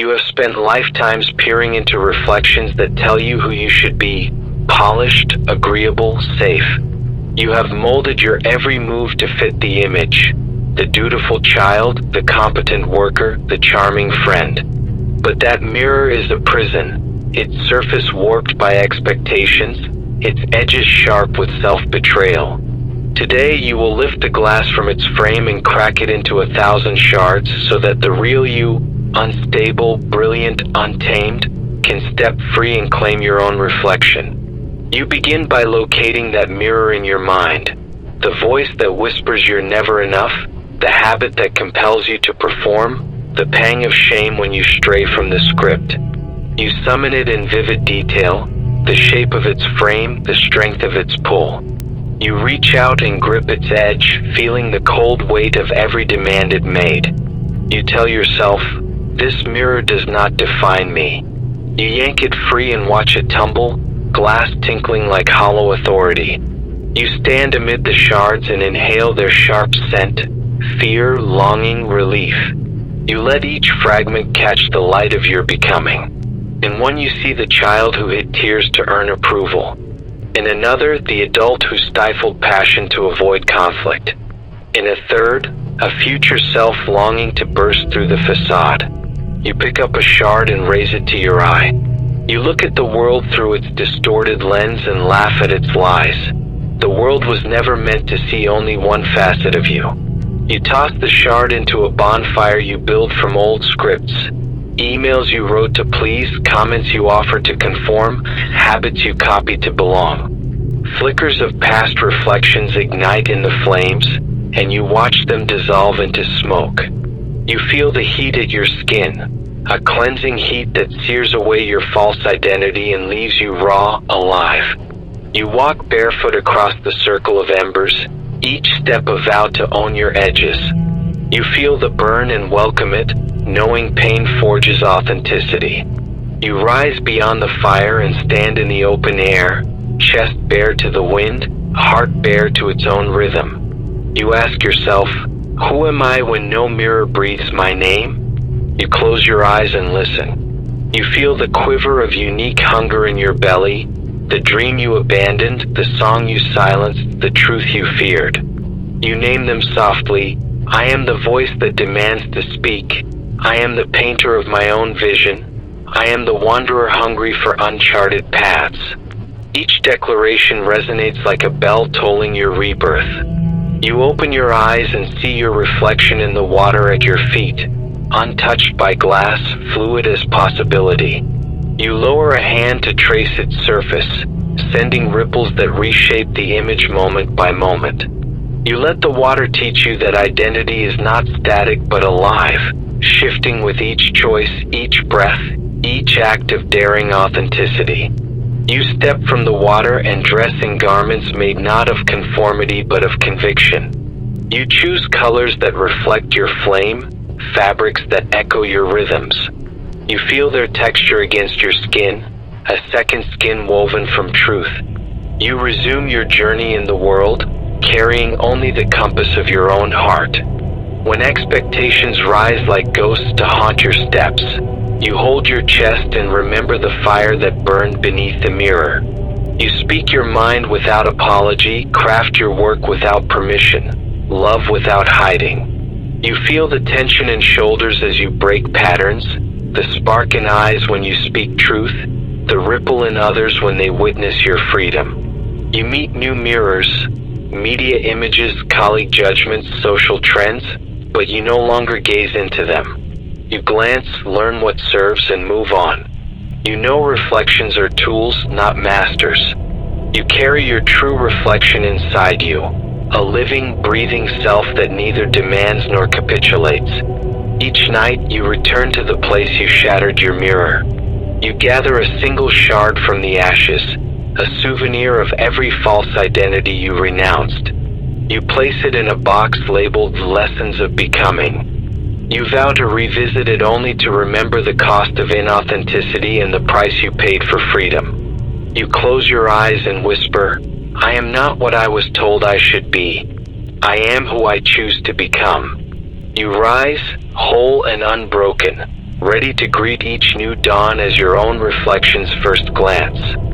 You have spent lifetimes peering into reflections that tell you who you should be: polished, agreeable, safe. You have molded your every move to fit the image: the dutiful child, the competent worker, the charming friend. But that mirror is a prison, its surface warped by expectations, its edges sharp with self-betrayal. Today you will lift the glass from its frame and crack it into 1,000 shards so that the real you, unstable, brilliant, untamed, can step free and claim your own reflection. You begin by locating that mirror in your mind, the voice that whispers you're never enough, the habit that compels you to perform, the pang of shame when you stray from the script. You summon it in vivid detail, the shape of its frame, the strength of its pull. You reach out and grip its edge, feeling the cold weight of every demand it made. You tell yourself, "This mirror does not define me." You yank it free and watch it tumble, glass tinkling like hollow authority. You stand amid the shards and inhale their sharp scent, fear, longing, relief. You let each fragment catch the light of your becoming. In one you see the child who hid tears to earn approval. In another, the adult who stifled passion to avoid conflict. In a third, a future self longing to burst through the facade. You pick up a shard and raise it to your eye. You look at the world through its distorted lens and laugh at its lies. The world was never meant to see only one facet of you. You toss the shard into a bonfire you build from old scripts. Emails you wrote to please, comments you offered to conform, habits you copied to belong. Flickers of past reflections ignite in the flames, and you watch them dissolve into smoke. You feel the heat at your skin, a cleansing heat that sears away your false identity and leaves you raw, alive. You walk barefoot across the circle of embers, each step a vow to own your edges. You feel the burn and welcome it, knowing pain forges authenticity. You rise beyond the fire and stand in the open air, chest bare to the wind, heart bare to its own rhythm. You ask yourself, who am I when no mirror breathes my name? You close your eyes and listen. You feel the quiver of unique hunger in your belly, the dream you abandoned, the song you silenced, the truth you feared. You name them softly. I am the voice that demands to speak. I am the painter of my own vision. I am the wanderer hungry for uncharted paths. Each declaration resonates like a bell tolling your rebirth. You open your eyes and see your reflection in the water at your feet, untouched by glass, fluid as possibility. You lower a hand to trace its surface, sending ripples that reshape the image moment by moment. You let the water teach you that identity is not static but alive, shifting with each choice, each breath, each act of daring authenticity. You step from the water and dress in garments made not of conformity but of conviction. You choose colors that reflect your flame, fabrics that echo your rhythms. You feel their texture against your skin, a second skin woven from truth. You resume your journey in the world, carrying only the compass of your own heart. When expectations rise like ghosts to haunt your steps, you hold your chest and remember the fire that burned beneath the mirror. You speak your mind without apology, craft your work without permission, love without hiding. You feel the tension in shoulders as you break patterns, the spark in eyes when you speak truth, the ripple in others when they witness your freedom. You meet new mirrors, media images, colleague judgments, social trends, but you no longer gaze into them. You glance, learn what serves, and move on. You know reflections are tools, not masters. You carry your true reflection inside you, a living, breathing self that neither demands nor capitulates. Each night, you return to the place you shattered your mirror. You gather a single shard from the ashes, a souvenir of every false identity you renounced. You place it in a box labeled Lessons of Becoming. You vow to revisit it only to remember the cost of inauthenticity and the price you paid for freedom. You close your eyes and whisper, I am not what I was told I should be. I am who I choose to become. You rise, whole and unbroken, ready to greet each new dawn as your own reflection's first glance.